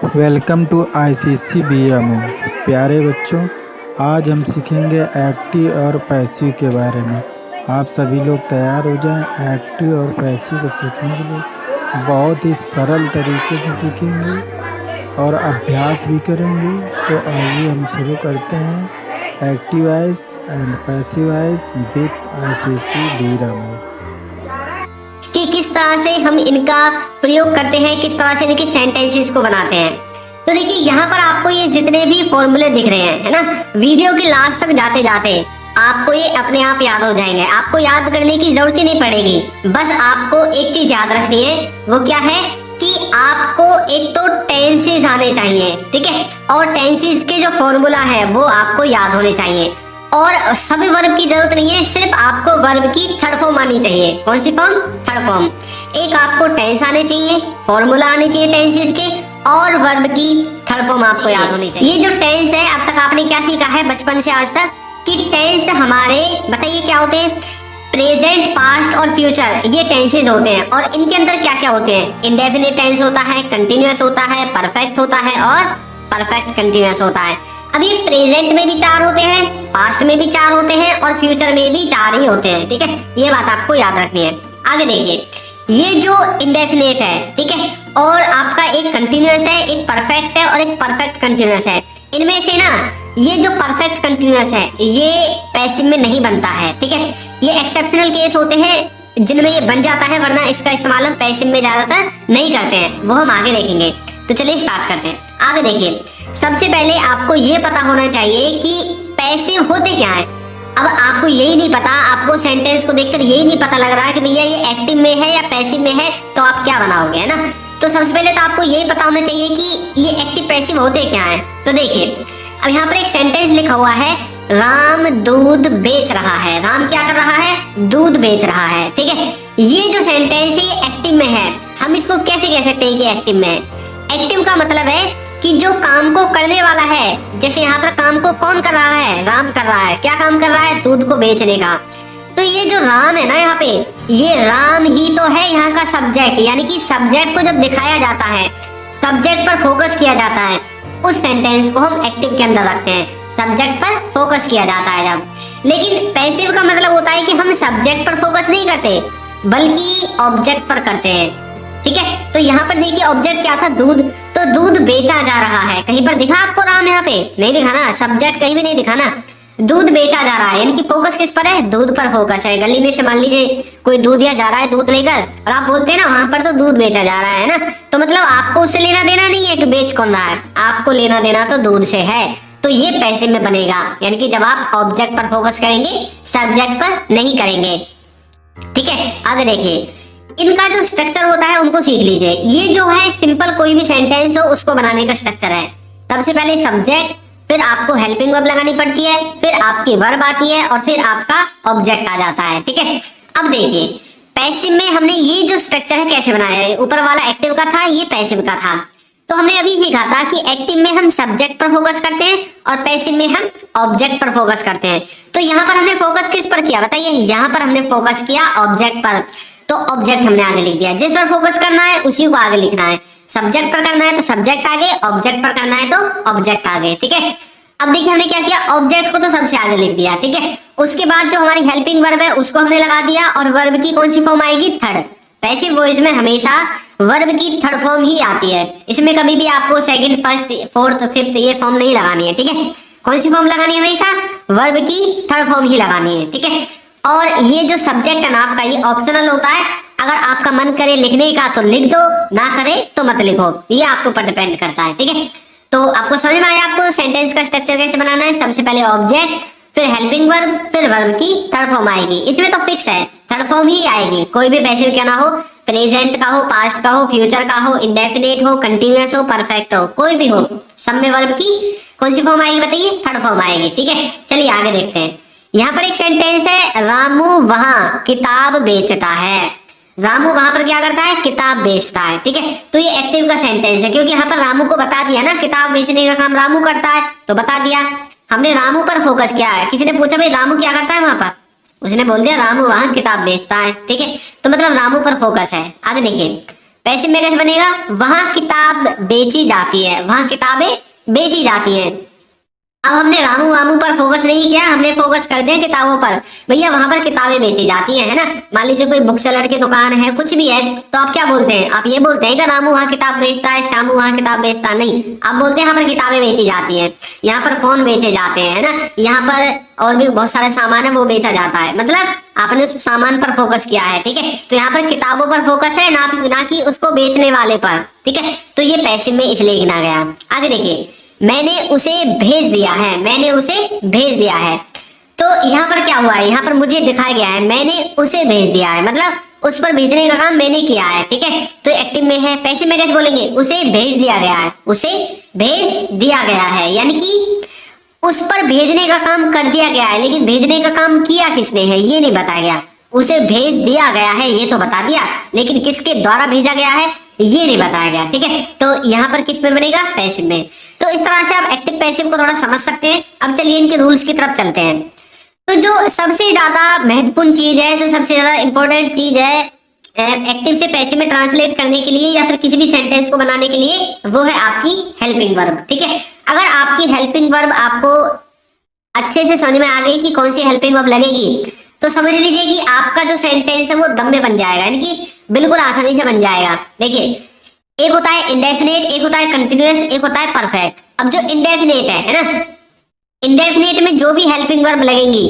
Welcome to ICC BMO. प्यारे बच्चों, आज हम सीखेंगे एक्टिव और पैसिव के बारे में। आप सभी लोग तैयार हो जाएं। एक्टिव और पैसिव को सीखने के लिए बहुत ही सरल तरीके से सीखेंगे और अभ्यास भी करेंगे। तो आइए हम शुरू करते हैं active voice and passive voice with ICC BMO. कि किस तरह से हम इनका प्रयोग करते हैं, किस तरह से इनके सेंटेंसेस को बनाते हैं। तो देखिए यहाँ पर आपको ये जितने भी फॉर्मूले दिख रहे हैं, है ना, वीडियो के लास्ट तक जाते जाते आपको ये अपने आप याद हो जाएंगे। आपको याद करने की जरूरत ही नहीं पड़ेगी। बस आपको एक चीज याद रखनी है, वो क्या है कि आपको एक तो टेंसेस आने चाहिए, ठीक है, और टेंसेस के जो फॉर्मूला है वो आपको याद होने चाहिए। और सभी वर्ब की जरूरत नहीं है, सिर्फ आपको वर्ब की थर्ड फॉर्म आनी चाहिए। कौन सी फॉर्म? Third form. एक आपको टेंस आने चाहिए, फॉर्मूला आने चाहिए टेंसेस के, और वर्ब की थर्ड फॉर्म आपको याद होनी चाहिए। ये जो टेंस है, अब तक आपने क्या सीखा है बचपन से आज तक कि टेंस हमारे, बताइए क्या होते हैं? प्रेजेंट, पास्ट और फ्यूचर, ये टेंसेस होते हैं। और इनके अंदर क्या क्या होते हैं? इंडेफिनिट टेंस होता है, कंटिन्यूअस होता है, परफेक्ट होता है और परफेक्ट कंटिन्यूअस होता है। अब ये प्रेजेंट में भी 4 होते हैं, पास्ट में भी 4 होते हैं और फ्यूचर में भी 4 ही होते हैं, ठीक है। ये बात आपको याद रखनी है। आगे देखिए, ये जो इंडेफिनिट है, ठीक है, और आपका एक कंटिन्यूअस है, एक परफेक्ट है और एक परफेक्ट कंटिन्यूअस है। इनमें से ना ये जो परफेक्ट कंटिन्यूअस है ये पैसिव में नहीं बनता है, ठीक है। ये एक्सेप्शनल केस होते हैं जिनमें ये बन जाता है, वरना इसका इस्तेमाल हम पैसिव में ज्यादातर नहीं करते हैं, वो हम आगे देखेंगे। तो चलिए स्टार्ट करते हैं। आगे देखिए, सबसे पहले आपको ये पता होना चाहिए कि पैसिव होते क्या है। अब आपको यही नहीं पता, आपको सेंटेंस को देखकर यही नहीं पता लग रहा है कि भैया ये एक्टिव में है या पैसिव में है, तो आप क्या बनाओगे, है ना। तो सबसे पहले तो आपको यही पता होना चाहिए कि ये एक्टिव पैसिव होते क्या है। तो देखिए, अब यहाँ पर एक सेंटेंस लिखा हुआ है, राम दूध बेच रहा है। राम क्या कर रहा है? दूध बेच रहा है, ठीक है। ये जो सेंटेंस है ये एक्टिव में है। हम इसको कैसे कह सकते हैं कि एक्टिव में है? एक्टिव का मतलब है कि जो काम को करने वाला है, जैसे यहाँ पर काम को कौन कर रहा है? राम कर रहा है। क्या काम कर रहा है? दूध को बेचने का। तो ये जो राम है ना, यहाँ पे ये राम ही तो है यहाँ का सब्जेक्ट, यानी कि सब्जेक्ट को जब दिखाया जाता है, सब्जेक्ट पर फोकस किया जाता है, उस सेंटेंस को हम एक्टिव के अंदर रखते हैं। सब्जेक्ट पर फोकस किया जाता है जब। लेकिन पैसिव का मतलब होता है कि हम सब्जेक्ट पर फोकस नहीं करते बल्कि ऑब्जेक्ट पर करते हैं, ठीक है। तो यहाँ पर देखिए ऑब्जेक्ट क्या था? दूध। तो दूध बेचा जा रहा है। कहीं पर दिखा आपको राम? यहाँ पे नहीं दिखा ना, सब्जेक्ट कहीं भी नहीं दिखा ना। दूध बेचा जा रहा है, यानी कि फोकस किस पर है? दूध पर फोकस है। गली में से मान लीजिए कोई दूध या जा रहा है दूध लेकर, और आप बोलते हैं ना वहां पर तो दूध बेचा जा रहा है ना, तो मतलब आपको उससे लेना देना नहीं है कि बेच कौन रहा है, आपको लेना देना तो दूध से है। तो ये पैसिव में बनेगा, यानी कि जब आप ऑब्जेक्ट पर फोकस करेंगे, सब्जेक्ट पर नहीं करेंगे, ठीक है। आगे देखिए, इनका जो स्ट्रक्चर होता है उनको सीख लीजिए। ये जो है सिंपल कोई भी सेंटेंस हो उसको बनाने का स्ट्रक्चर है। सबसे पहले सब्जेक्ट, फिर आपको हेल्पिंग वर्ब लगानी पड़ती है, फिर आपकी वर्ब आती है और फिर आपका ऑब्जेक्ट आ जाता है, ठीक है। अब देखिए, पैसिव में हमने ये जो स्ट्रक्चर है कैसे बनाया है। ऊपर वाला एक्टिव का था, ये पैसिव का था। तो हमने अभी सीखा था कि एक्टिव में हम सब्जेक्ट पर फोकस करते हैं और पैसिव में हम ऑब्जेक्ट पर फोकस करते हैं। तो यहाँ पर हमने फोकस किस पर किया बताइए? यहाँ पर हमने फोकस किया ऑब्जेक्ट पर। तो ऑब्जेक्ट हमने आगे लिख दिया। जिस पर फोकस करना है उसी को आगे लिखना है। सब्जेक्ट पर करना है तो सब्जेक्ट आगे, ऑब्जेक्ट पर करना है तो ऑब्जेक्ट आगे, ठीक है। अब देखिए हमने क्या किया, ऑब्जेक्ट को तो सबसे आगे लिख दिया, ठीक है। उसके बाद जो हमारी हेल्पिंग वर्ब है उसको हमने लगा दिया, और वर्ब की कौन सी फॉर्म आएगी? थर्ड। पैसिव वॉइस में हमेशा वर्ब की थर्ड फॉर्म ही आती है। इसमें कभी भी आपको सेकंड, फर्स्ट, फोर्थ, फिफ्थ ये फॉर्म नहीं लगानी है, ठीक है। कौन सी फॉर्म लगानी है? हमेशा वर्ब की थर्ड फॉर्म ही लगानी है, ठीक है। और ये जो सब्जेक्ट है ना आपका, ये ऑप्शनल होता है। अगर आपका मन करे लिखने का तो लिख दो, ना करे तो मत लिखो, ये आपके ऊपर डिपेंड करता है, ठीक है। तो आपको समझ में आया आपको सेंटेंस का स्ट्रक्चर कैसे बनाना है? सबसे पहले ऑब्जेक्ट, फिर हेल्पिंग वर्ब, फिर वर्ब की थर्ड फॉर्म आएगी। इसमें तो फिक्स है, थर्ड फॉर्म ही आएगी, कोई भी पैसिव क्या ना हो, प्रेजेंट का हो, पास्ट का हो, फ्यूचर का हो, इंडेफिनिट हो, कंटिन्यूअस हो, परफेक्ट हो, कोई भी हो, सब में वर्ब की कौन सी फॉर्म आएगी बताइए? थर्ड फॉर्म आएगी, ठीक है। चलिए आगे देखते हैं। यहाँ पर एक सेंटेंस है, रामू वहां किताब बेचता है। रामू वहां पर क्या करता है? किताब बेचता है, ठीक है। तो ये एक्टिव का सेंटेंस है, क्योंकि यहाँ पर रामू को बता दिया ना किताब बेचने का काम रामू करता है, तो बता दिया। हमने रामू पर फोकस किया है। किसी ने पूछा भाई रामू क्या करता है वहां पर, उसने बोल दिया रामू वहां किताब बेचता है, ठीक है। तो मतलब रामू पर फोकस है। आगे देखिए, पैसिव में कैसे बनेगा, वहां किताब बेची जाती है, वहां किताबें बेची जाती हैं। अब हमने रामू वामू पर फोकस नहीं किया, हमने फोकस कर दिया किताबों पर। भैया वहां पर किताबें बेची जाती हैं, है ना। मान लीजिए कोई बुक सेलर की दुकान है, कुछ भी है, तो आप क्या बोलते हैं, आप ये बोलते हैं कि रामू वहां किताब बेचता है, श्यामू वहां किताब बेचता है, नहीं, आप बोलते हैं यहाँ पर किताबें बेची जाती हैं, यहाँ पर फोन बेचे जाते हैं, है ना, यहाँ पर और भी बहुत सारे सामान है वो बेचा जाता है। मतलब आपने उस सामान पर फोकस किया है, ठीक है। तो यहाँ पर किताबों पर फोकस है, ना कि उसको बेचने वाले पर, ठीक है। तो ये पैसिव में इसलिए गिना गया। आगे देखिए, मैंने उसे भेज दिया है, मैंने उसे भेज दिया है। तो यहाँ पर क्या हुआ है, यहाँ पर मुझे दिखाया गया है मैंने उसे भेज दिया है, मतलब उस पर भेजने का काम मैंने किया है, ठीक है। तो एक्टिव में है। पैसिव में कैसे बोलेंगे, उसे भेज दिया गया है, उसे भेज दिया गया है, यानी कि उस पर भेजने का काम कर दिया गया है, लेकिन भेजने का काम किया किसने है ये नहीं बताया गया। उसे भेज दिया गया है ये तो बता दिया, लेकिन किसके द्वारा भेजा गया है ये नहीं बताया गया, ठीक है। तो यहाँ पर किस में बनेगा, पैसिव में। तो इस तरह से आप एक्टिव पैसिव को थोड़ा समझ सकते हैं। अब चलिए इनके रूल्स की तरफ चलते हैं। तो जो सबसे ज्यादा महत्वपूर्ण चीज है, जो सबसे ज्यादा इंपॉर्टेंट चीज है एक्टिव से पैसिव में ट्रांसलेट करने के लिए या फिर किसी भी सेंटेंस को बनाने के लिए, वो है आपकी हेल्पिंग वर्ब, ठीक है। अगर आपकी हेल्पिंग वर्ब आपको अच्छे से समझ में आ गई कि कौन सी हेल्पिंग वर्ब लगेगी, तो समझ लीजिए कि आपका जो सेंटेंस है वो दम में बन जाएगा, यानी कि बिल्कुल आसानी से बन जाएगा। देखिए, एक होता है इंडेफिनेट, एक होता है कंटिन्यूअस, एक होता है परफेक्ट। अब जो इंडेफिनेट है ना, इंडेफिनेट में जो भी हेल्पिंग वर्ब लगेंगी,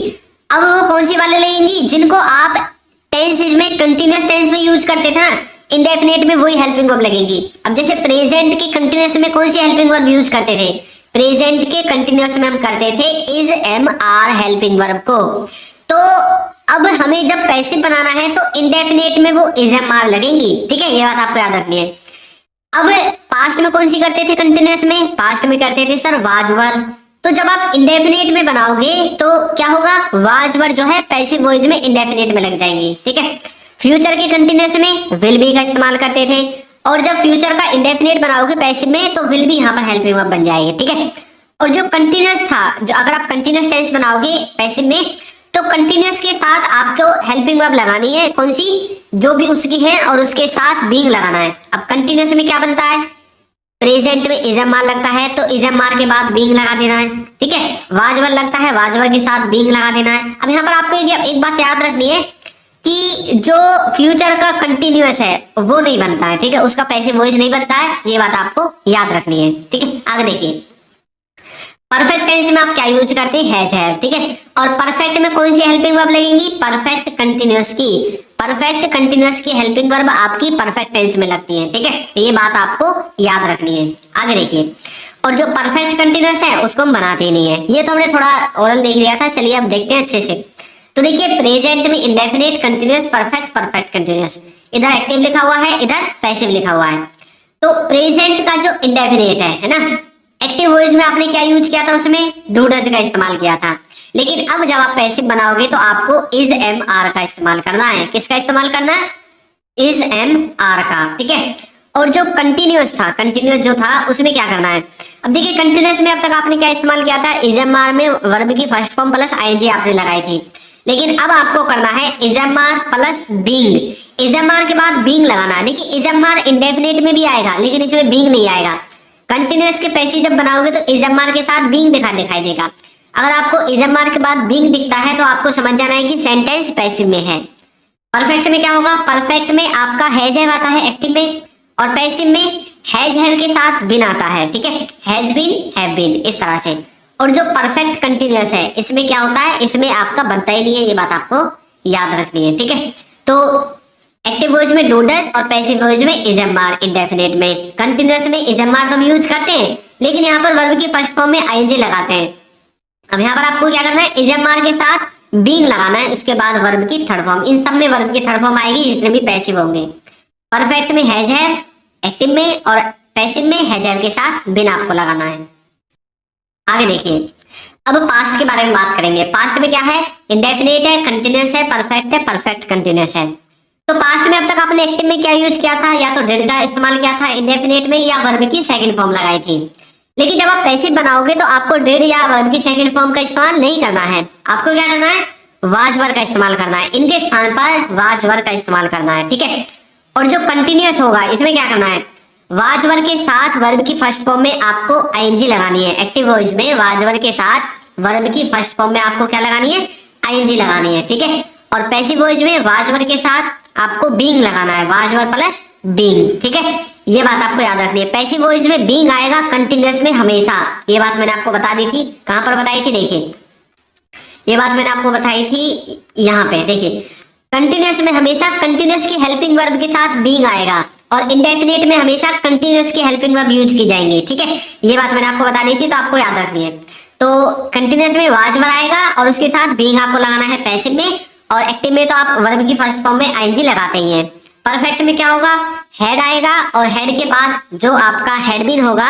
अब वो कौन सी वाले लगेंगी, जिनको आप टेंसेज में कंटिन्यूअस टेंस में यूज करते थे ना, इंडेफिनेट में वही हेल्पिंग वर्ब लगेंगी। अब जैसे प्रेजेंट के कंटिन्यूअस में कौन सी हेल्पिंग वर्ब यूज करते थे, प्रेजेंट के कंटिन्यूअस में हम करते थे is am are helping verb को। तो अब हमें जब पैसिव बनाना है तो इंडेफिनेट में वो इज एम आर लगेंगी, ठीक है, ये बात आपको याद रखनी है। अब पास्ट में कौन सी करते थे कंटिन्यूअस में, पास्ट में करते थे सर वाज वर। तो जब आप इंडेफिनेट में बनाओगे तो क्या होगा, वाज वर जो है पैसिव वॉइस में इंडेफिनेट में लग जाएंगी, ठीक है। फ्यूचर के कंटिन्यूअस में विल बी का इस्तेमाल करते थे, और जब फ्यूचर का इंडेफिनेट बनाओगे पैसिव में तो विल बी यहाँ पर हेल्पिंग वर्ब बन जाएगी, ठीक है। और जो कंटिन्यूअस था, जो अगर आप कंटिन्यूअस टेंस बनाओगे पैसिव में, तो कंटिन्यूअस के साथ आपको हेल्पिंग वर्ब लगानी है, कौन सी, जो भी उसकी है, और उसके साथ बीइंग लगाना है। अब कंटिन्यूअस में क्या बनता है, प्रेजेंट में इज एम आर लगता है, तो इज एम आर के बाद बीइंग लगा देना है, ठीक है। वाजवर लगता है, वाजवर के साथ बीइंग लगा देना है। अब यहाँ पर आपको एक बात याद रखनी है कि जो फ्यूचर का कंटिन्यूअस है वो नहीं बनता है, ठीक है, उसका पैसिव वॉइस नहीं बनता है, ये बात आपको याद रखनी है, ठीक है। आगे देखिए, परफेक्ट टेंस में आप क्या यूज करते हैं, हैज हैव, ठीक है। और परफेक्ट में कौन सी हेल्पिंग वर्ब लगेंगी, परफेक्ट कंटिन्यूअस की, परफेक्ट कंटिन्यूअस की हेल्पिंग वर्ब आपकी परफेक्ट टेंस में लगती है, ठीक है। ये बात आपको याद रखनी है। आगे देखिए, और जो परफेक्ट कंटिन्यूअस है उसको हम बनाते ही नहीं है, ये तो हमने थोड़ा ओरल देख लिया था। चलिए अब देखते हैं अच्छे से। तो देखिए, प्रेजेंट में indefinite, continuous, perfect, perfect continuous, इधर एक्टिव लिखा हुआ है, इधर पैसिव लिखा हुआ है। तो प्रेजेंट का जो इंडेफिनेट है ना, एक्टिव वॉइस में आपने क्या यूज किया था, उसमें डू डज का इस्तेमाल किया था। लेकिन अब जब आप पैसिव बनाओगे तो आपको इज एम आर का इस्तेमाल करना है। किसका इस्तेमाल करना है, इज एम आर का, ठीक है। और जो कंटिन्यूअस था, कंटिन्यूअस जो था उसमें क्या करना है, अब देखिए कंटिन्यूअस में अब तक आपने क्या इस्तेमाल किया था, इज एम आर में वर्ब की फर्स्ट फॉर्म प्लस आईएनजी आपने लगाई थी। लेकिन अब आपको करना है is am are plus being, is am are के बाद बीइंग लगाना है। देखिए इज एम आर इंडेफिनेट में भी आएगा, लेकिन इसमें बीइंग नहीं आएगा। कंटिन्यूअस के पैसिव जब बनाओगे तो इज एम आर के साथ बीइंग दिखाई देगा। अगर आपको इज एम आर के बाद बीइंग दिखता है तो आपको समझ जाना है कि सेंटेंस पैसिव में है। परफेक्ट में क्या होगा, परफेक्ट में आपका हैज हैव आता है एक्टिव में, और पैसिव में हैज हैव के साथ बिन आता है, ठीक है, हैज बीन, हैव बीन, इस तरह से। और जो परफेक्ट कंटिन्यूअस है इसमें क्या होता है, इसमें आपका बनता ही नहीं है, ये बात आपको याद रखनी है, ठीक है। तो एक्टिव वॉइस में डू डज और पैसिव वॉइस में इज एम आर, इंडेफिनेट में, कंटिन्यूअस में इज एम आर तो हम यूज करते हैं, लेकिन यहाँ पर वर्ब की फर्स्ट फॉर्म में आईएनजी लगाते हैं। अब यहाँ पर आपको क्या करना है, इज एम आर के साथ बीइंग लगाना है, उसके बाद वर्ब की थर्ड फॉर्म, इन सब में वर्ब की थर्ड फॉर्म आएगी जितने भी पैसिव होंगे। परफेक्ट में हैज हैव एक्टिव में, और पैसिव में हैज हैव के साथ बिन आपको लगाना है। आगे देखिए, अब पास्ट के बारे में बात करेंगे। पास्ट में क्या है, इंडेफिनेट है, कंटिन्यूअस है, परफेक्ट है, परफेक्ट कंटिन्यूअस है। तो पास्ट में अब तक आपने एक्टिव में क्या यूज किया था, या तो डिड का इस्तेमाल किया था इंडेफिनेट में, या वर्ब की सेकंड फॉर्म लगाई थी। लेकिन जब आप पैसिव बनाओगे तो आपको डिड या वर्ब की सेकंड फॉर्म का इस्तेमाल नहीं करना है, आपको क्या करना है, वाज वर का इस्तेमाल करना है। इनके स्थान पर वाज वर का इस्तेमाल करना है, ठीक है। और जो कंटिन्यूअस होगा इसमें क्या करना है, वाज वर्ब के साथ वर्ब की फर्स्ट फॉर्म में आपको आईएनजी लगानी है। एक्टिव वॉइस में वाज वर्ब के साथ वर्ब की फर्स्ट फॉर्म में आपको क्या लगानी है, आईएनजी लगानी है, ठीक है। और पैसिव वॉइस में वाज वर्ब के साथ आपको बीइंग लगाना है, वाज वर्ब प्लस बीइंग, ठीक है। ये बात आपको याद रखनी है। पैसिव वॉइस में बीइंग आएगा कंटिन्यूअस में हमेशा, ये बात मैंने आपको बता दी थी। कहां पर बताई थी, देखिए ये बात मैंने आपको बताई थी यहाँ पे, देखिए कंटिन्यूअस में हमेशा कंटिन्यूअस की हेल्पिंग वर्ब के साथ बीइंग आएगा और इंडेफिनिट में हमेशा कंटिन्यूअस की हेल्पिंग वर्ब यूज की जाएंगी, ठीक है। ये बात मैंने आपको बता दी थी, तो आपको याद रखनी है। तो कंटिन्यूअस में वाज वर्ब आएगा और उसके साथ बीइंग आपको लगाना है पैसिव में, और एक्टिव में तो आप वर्ब की फर्स्ट फॉर्म में आईएनजी लगाते ही हैं। परफेक्ट में क्या होगा, हेड आएगा और हेड के बाद जो आपका हेड बीन होगा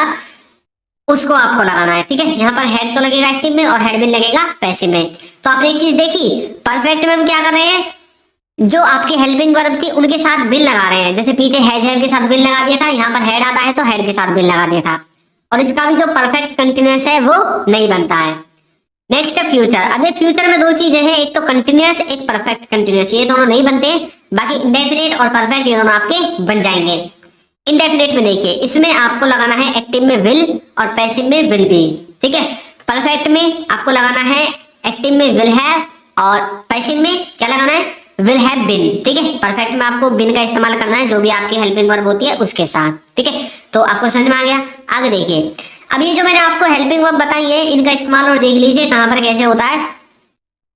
उसको आपको लगाना है, ठीक है। यहाँ पर हेड तो लगेगा एक्टिव में और हेड बीन लगेगा पैसिव में। तो आपने एक चीज देखी, परफेक्ट में हम क्या कर रहे हैं, जो आपकी हेल्पिंग वर्ब थी उनके साथ बिन लगा रहे हैं। जैसे पीछे हैज के साथ बिन लगा दिया था, यहाँ पर हेड आता है तो हेड के साथ बिन लगा दिया था, और इसका भी जो परफेक्ट कंटिन्यूअस है वो नहीं बनता है। नेक्स्ट है फ्यूचर। अब फ्यूचर में दो चीजें हैं, एक तो कंटिन्यूअस, एक परफेक्ट कंटिन्यूअस, ये दोनों नहीं बनते, बाकी इंडेफिनिट और परफेक्ट ये दोनों आपके बन जाएंगे। इंडेफिनिट में देखिए इसमें आपको लगाना है एक्टिव में विल और पैसिव में विल बी, ठीक है। परफेक्ट में आपको लगाना है एक्टिव में विल हैव और पैसिव में क्या लगाना है, विल हैव बीन, ठीक है। परफेक्ट में आपको बिन का इस्तेमाल करना है जो भी आपकी हेल्पिंग वर्ब होती है उसके साथ, ठीक है। तो आपको समझ में आ गया। आगे देखिए, अब ये जो मैंने आपको हेल्पिंग वर्ब बताई है इनका इस्तेमाल और देख लीजिए कहां पर कैसे होता है।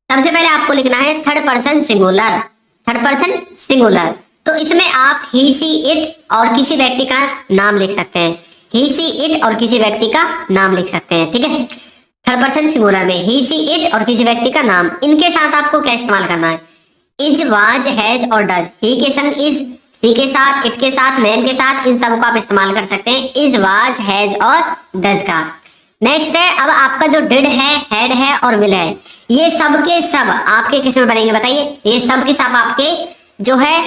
सबसे पहले आपको लिखना है third person singular, third person singular. तो इसमें आप ही सी इट और किसी व्यक्ति का नाम लिख सकते हैं, ही सी इट और किसी व्यक्ति का नाम लिख सकते हैं, ठीक है। थर्ड पर्सन सिंगुलर में ही सी इट और किसी व्यक्ति का नाम, इनके साथ आपको क्या इस्तेमाल करना है, इज वाज हैज और डज। ही के संग इज, सी के साथ, इट के साथ, नेम के साथ, इन सब को आप इस्तेमाल कर सकते हैं इज वाज हैज और डज का। नेक्स्ट है, अब आपका जो डिड है, हेड है और विल है, ये सब के सब आपके किस में बनेंगे बताइए। ये सब के सब आपके जो है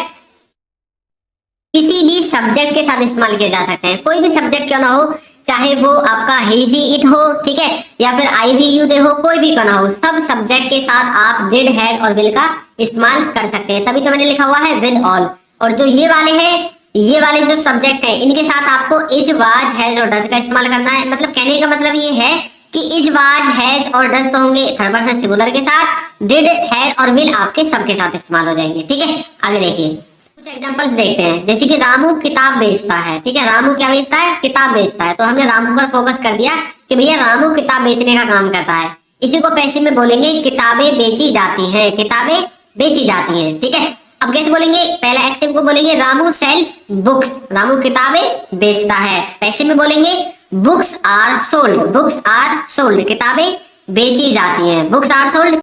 किसी भी सब्जेक्ट के साथ इस्तेमाल किए जा सकते हैं, कोई भी सब्जेक्ट क्यों ना हो, चाहे वो आपका ही सी इट हो, ठीक है, या फिर आई वी यू दे हो, कोई भी क्यों ना हो, सब सब्जेक्ट के साथ आप डिड हेड और विल का इस्तेमाल कर सकते हैं। तभी तो मैंने लिखा हुआ है विद ऑल। और जो ये वाले हैं, ये वाले जो सब्जेक्ट है इनके साथ आपको इज वाज हैज और डज का इस्तेमाल करना है। मतलब कहने का मतलब ये है कि इज वाज हैज और डज तो होंगे थर्ड पर्सन सिंगुलर के साथ, डिड हैड और विल आपके सबके साथ इस्तेमाल हो जाएंगे, ठीक है। आगे देखिए कुछ एग्जांपल्स देखते हैं। जैसे कि रामू किताब बेचता है, ठीक है, रामू क्या बेचता है, किताब बेचता है। तो हमने रामू पर फोकस कर दिया कि भैया रामू किताब बेचने का काम करता है। इसी को पैसिव में बोलेंगे किताबें बेची जाती हैं, किताबें बेची जाती हैं, ठीक है। अब कैसे बोलेंगे, पहले एक्टिव को बोलेंगे रामू सेल्स बुक्स, रामू किताबें बेचता है। पैसिव में बोलेंगे books are sold, books are sold, किताबें बेची जाती हैं, बुक्स आर सोल्ड